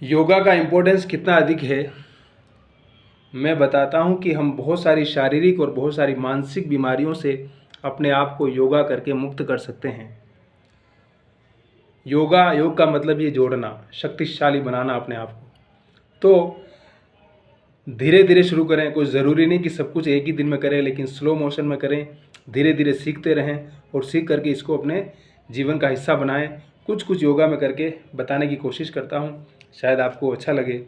योगा का इम्पोर्टेंस कितना अधिक है मैं बताता हूँ कि हम बहुत सारी शारीरिक और बहुत सारी मानसिक बीमारियों से अपने आप को योगा करके मुक्त कर सकते हैं। योग का मतलब ये जोड़ना, शक्तिशाली बनाना अपने आप को। तो धीरे धीरे शुरू करें, कोई ज़रूरी नहीं कि सब कुछ एक ही दिन में करें, लेकिन स्लो मोशन में करें, धीरे धीरे सीखते रहें और सीख करके इसको अपने जीवन का हिस्सा बनाएं। कुछ कुछ योगा में करके बताने की कोशिश करता हूँ, शायद आपको अच्छा लगे।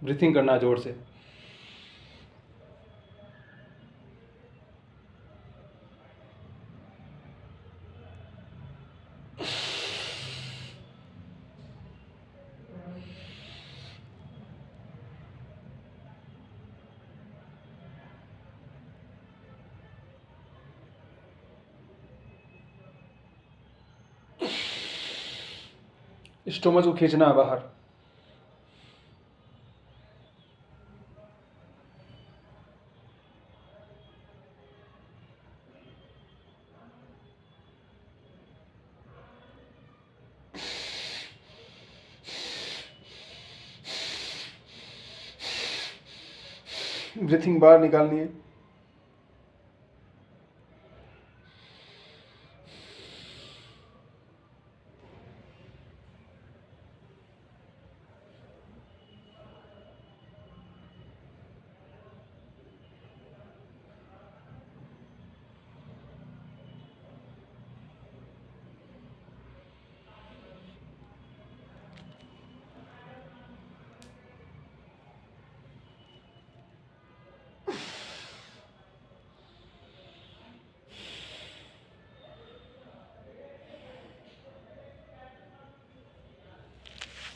ब्रीथिंग करना जोर से। स्टोमच को खींचना बाहर। ब्रीथिंग बाहर निकालनी है।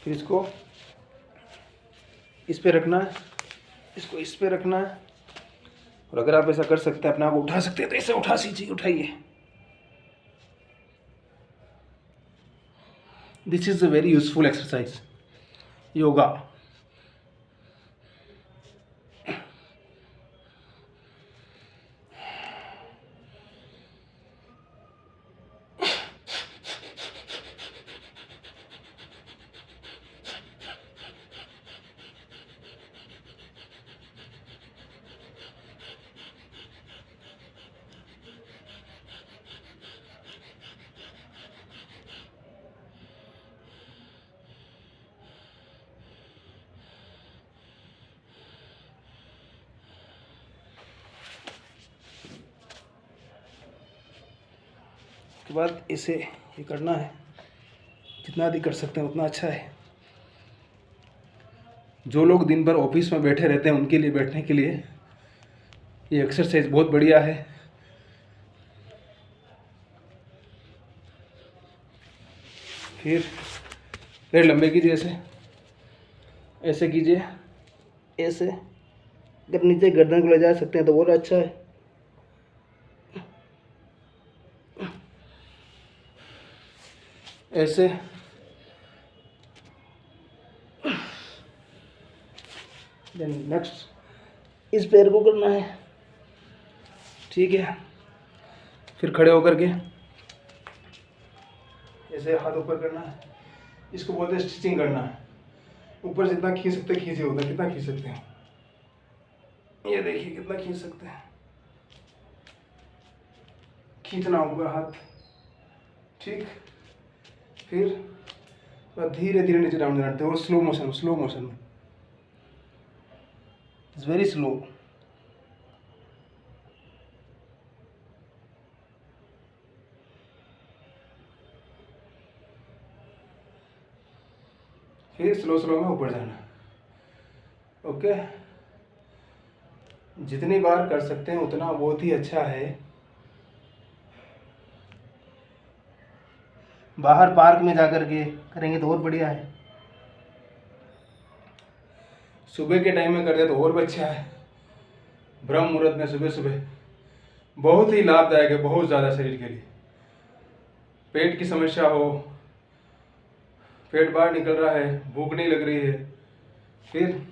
फिर इसको इस पे रखना है, इसको इस पे रखना है, और अगर आप ऐसा कर सकते हैं, अपने आप को उठा सकते हैं तो ऐसे उठा सीजिए, उठाइए। This is a very useful exercise, yoga. उसके बाद इसे ये करना है, जितना अधिक कर सकते हैं उतना अच्छा है। जो लोग दिन भर ऑफिस में बैठे रहते हैं उनके लिए, बैठने के लिए ये एक्सरसाइज बहुत बढ़िया है। फिर पैर लंबे कीजिए, ऐसे ऐसे कीजिए, ऐसे। अगर नीचे गर्दन को ले जा सकते हैं तो और अच्छा है। ऐसे देन नेक्स्ट इस पैर को करना है, ठीक है। फिर खड़े होकर के ऐसे हाथ ऊपर करना है, इसको बोलते हैं स्टिचिंग करना है। ऊपर से जितना खींच सकते खींचे, होता कितना खींच सकते हैं, ये देखिए कितना खींच सकते हैं। खींचना होगा हाथ, ठीक। फिर धीरे धीरे नीचे डाउन करते हैं, और स्लो मोशन में, इट्स वेरी स्लो। फिर स्लो में ऊपर जाना, ओके। जितनी बार कर सकते हैं उतना बहुत ही अच्छा है। बाहर पार्क में जाकर के करेंगे तो और बढ़िया है। सुबह के टाइम में करते तो और भी अच्छा है, ब्रह्म मुहूर्त में सुबह सुबह बहुत ही लाभदायक है, बहुत ज़्यादा शरीर के लिए। पेट की समस्या हो, पेट बाहर निकल रहा है, भूख नहीं लग रही है, फिर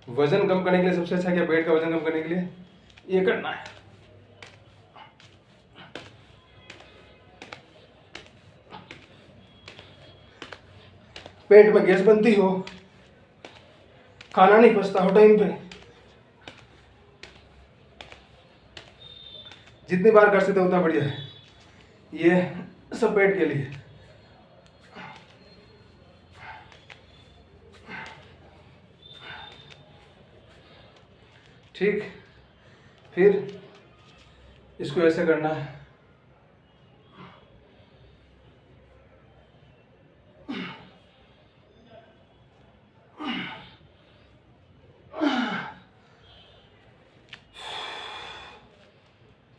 वजन कम करने के लिए सबसे अच्छा क्या, पेट का वजन कम करने के लिए ये करना है। पेट में गैस बनती हो, खाना नहीं पचता हो टाइम पे, जितनी बार कर सकते उतना बढ़िया है। ये सब पेट के लिए। ठीक, फिर इसको ऐसे करना है।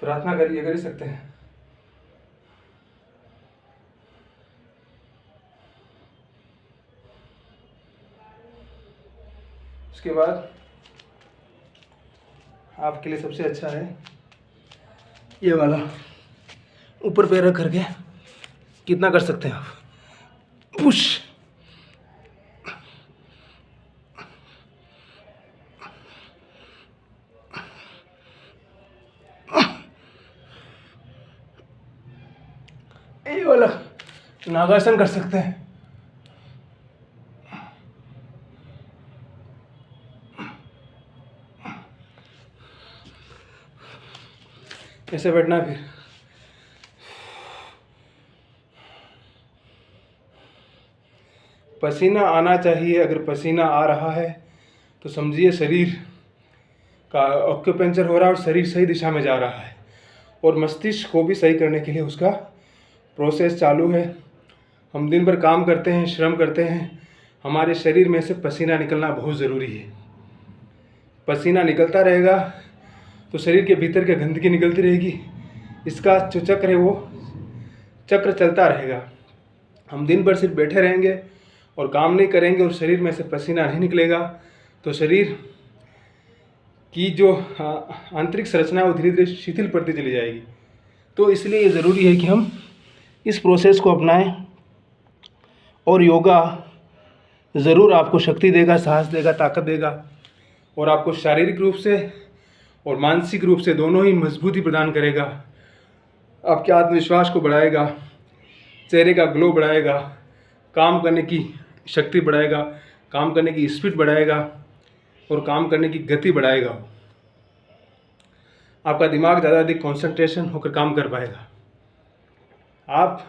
प्रार्थना करिए, कर ही सकते हैं। उसके बाद आपके लिए सबसे अच्छा है ये वाला, ऊपर पैर रख करके कितना कर सकते हैं आप, पुश। ये वाला नागासन कर सकते हैं। ऐसे बैठना है। फिर पसीना आना चाहिए। अगर पसीना आ रहा है तो समझिए शरीर का ऑक्यूपेंचर हो रहा है और शरीर सही दिशा में जा रहा है, और मस्तिष्क को भी सही करने के लिए उसका प्रोसेस चालू है। हम दिन भर काम करते हैं, श्रम करते हैं, हमारे शरीर में से पसीना निकलना बहुत ज़रूरी है। पसीना निकलता रहेगा तो शरीर के भीतर की गंदगी निकलती रहेगी, इसका जो चक्र है वो चक्र चलता रहेगा। हम दिन भर सिर्फ बैठे रहेंगे और काम नहीं करेंगे और शरीर में से पसीना नहीं निकलेगा तो शरीर की जो आंतरिक संरचना है वो धीरे धीरे शिथिल पड़ती चली जाएगी। तो इसलिए ये ज़रूरी है कि हम इस प्रोसेस को अपनाएं, और योगा ज़रूर आपको शक्ति देगा, साहस देगा, ताकत देगा, और आपको शारीरिक रूप से और मानसिक रूप से दोनों ही मजबूती प्रदान करेगा। आपके आत्मविश्वास को बढ़ाएगा, चेहरे का ग्लो बढ़ाएगा, काम करने की शक्ति बढ़ाएगा, काम करने की स्पीड बढ़ाएगा और काम करने की गति बढ़ाएगा। आपका दिमाग ज़्यादा अधिक कंसंट्रेशन होकर काम कर पाएगा। आप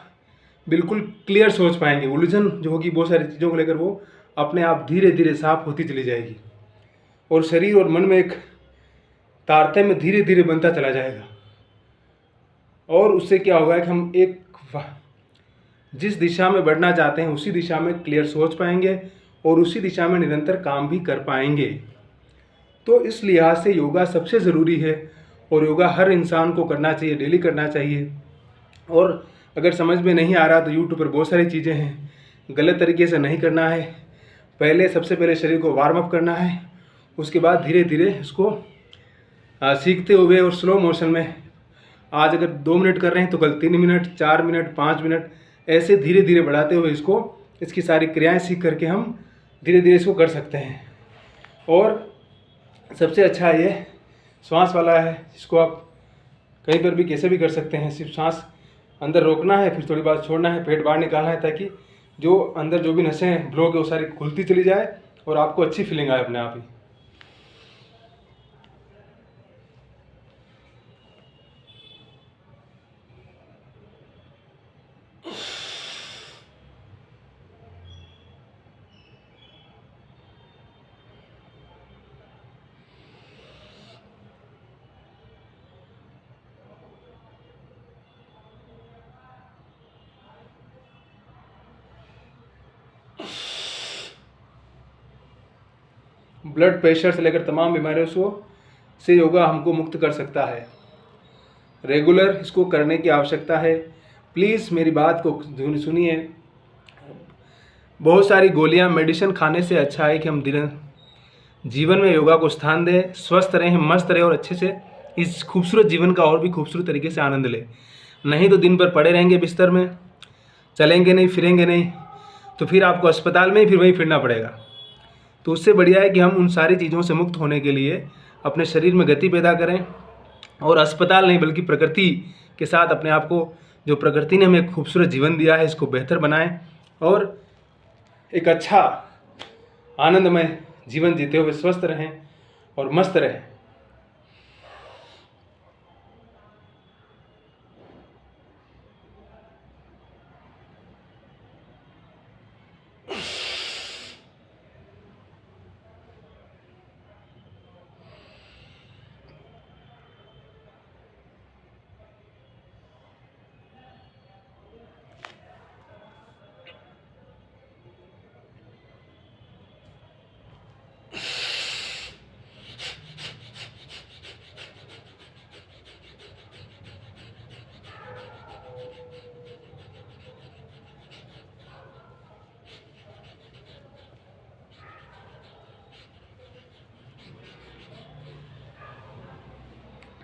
बिल्कुल क्लियर सोच पाएंगे। उलझन जो होगी बहुत सारी चीज़ों को लेकर वो अपने आप धीरे धीरे साफ होती चली जाएगी, और शरीर और मन में एक तारतम्य धीरे धीरे बनता चला जाएगा। और उससे क्या होगा कि हम एक जिस दिशा में बढ़ना चाहते हैं उसी दिशा में क्लियर सोच पाएंगे और उसी दिशा में निरंतर काम भी कर पाएंगे। तो इस लिहाज से योगा सबसे ज़रूरी है, और योगा हर इंसान को करना चाहिए, डेली करना चाहिए। और अगर समझ में नहीं आ रहा तो यूट्यूब पर बहुत सारी चीज़ें हैं, गलत तरीके से नहीं करना है। सबसे पहले शरीर को वार्म अप करना है, उसके बाद धीरे धीरे इसको सीखते हुए और स्लो मोशन में, आज अगर 2 मिनट कर रहे हैं तो कल 3 मिनट, 4 मिनट, 5 मिनट, ऐसे धीरे धीरे बढ़ाते हुए इसकी सारी क्रियाएं सीख करके हम धीरे धीरे इसको कर सकते हैं। और सबसे अच्छा ये श्वास वाला है, जिसको आप कहीं पर भी कैसे भी कर सकते हैं। सिर्फ सांस अंदर रोकना है, फिर थोड़ी बार छोड़ना है, पेट बाहर निकालना है, ताकि जो अंदर जो भी नसें ब्लॉक है वो सारी खुलती चली जाए और आपको अच्छी फीलिंग आए अपने आप ही। ब्लड प्रेशर से लेकर तमाम बीमारियों से योगा हमको मुक्त कर सकता है। रेगुलर इसको करने की आवश्यकता है। प्लीज़ मेरी बात को सुनिए। बहुत सारी गोलियां, मेडिसिन खाने से अच्छा है कि हम जीवन में योगा को स्थान दें, स्वस्थ रहें, मस्त रहें और अच्छे से इस खूबसूरत जीवन का और भी खूबसूरत तरीके से आनंद लें। नहीं तो दिन भर पड़े रहेंगे बिस्तर में, चलेंगे नहीं, फिरेंगे नहीं, तो फिर आपको अस्पताल में ही फिर वहीं फिरना पड़ेगा। तो उससे बढ़िया है कि हम उन सारी चीज़ों से मुक्त होने के लिए अपने शरीर में गति पैदा करें, और अस्पताल नहीं बल्कि प्रकृति के साथ अपने आप को, जो प्रकृति ने हमें खूबसूरत जीवन दिया है, इसको बेहतर बनाएं और एक अच्छा आनंदमय जीवन जीते हुए स्वस्थ रहें और मस्त रहें।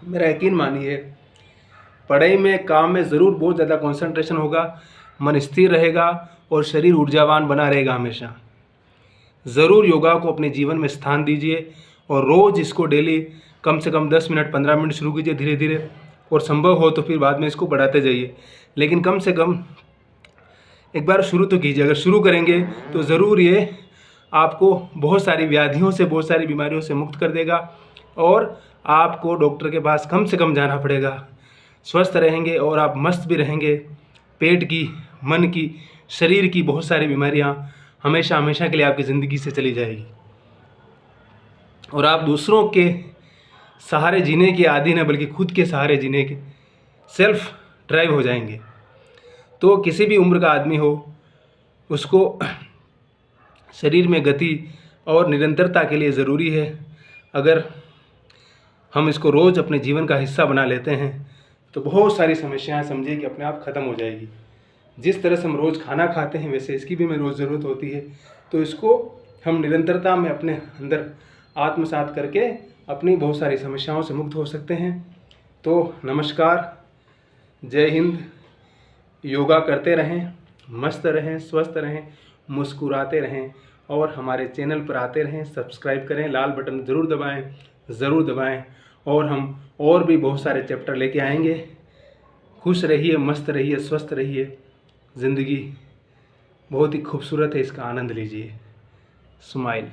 मेरा यकीन मानिए, पढ़ाई में, काम में ज़रूर बहुत ज़्यादा कंसंट्रेशन होगा, मन स्थिर रहेगा और शरीर ऊर्जावान बना रहेगा हमेशा। ज़रूर योगा को अपने जीवन में स्थान दीजिए और रोज़ इसको डेली कम से कम 10 मिनट 15 मिनट शुरू कीजिए धीरे धीरे, और संभव हो तो फिर बाद में इसको बढ़ाते जाइए। लेकिन कम से कम एक बार शुरू तो कीजिए। अगर शुरू करेंगे तो ज़रूर ये आपको बहुत सारी व्याधियों से, बहुत सारी बीमारियों से मुक्त कर देगा और आपको डॉक्टर के पास कम से कम जाना पड़ेगा। स्वस्थ रहेंगे और आप मस्त भी रहेंगे। पेट की, मन की, शरीर की बहुत सारी बीमारियां हमेशा हमेशा के लिए आपकी ज़िंदगी से चली जाएगी और आप दूसरों के सहारे जीने के आदी न बल्कि खुद के सहारे जीने के सेल्फ ड्राइव हो जाएंगे। तो किसी भी उम्र का आदमी हो, उसको शरीर में गति और निरंतरता के लिए ज़रूरी है। अगर हम इसको रोज़ अपने जीवन का हिस्सा बना लेते हैं तो बहुत सारी समस्याएं समझिए कि अपने आप ख़त्म हो जाएगी। जिस तरह से हम रोज़ खाना खाते हैं वैसे इसकी भी हमें रोज़ ज़रूरत होती है। तो इसको हम निरंतरता में अपने अंदर आत्मसात करके अपनी बहुत सारी समस्याओं से मुक्त हो सकते हैं। तो नमस्कार, जय हिंद। योगा करते रहें, मस्त रहें, स्वस्थ रहें, मुस्कुराते रहें और हमारे चैनल पर आते रहें। सब्सक्राइब करें, लाल बटन ज़रूर दबाएं, ज़रूर दबाएं। और हम और भी बहुत सारे चैप्टर लेके आएंगे। खुश रहिए, मस्त रहिए, स्वस्थ रहिए। ज़िंदगी बहुत ही खूबसूरत है, इसका आनंद लीजिए। स्माइल।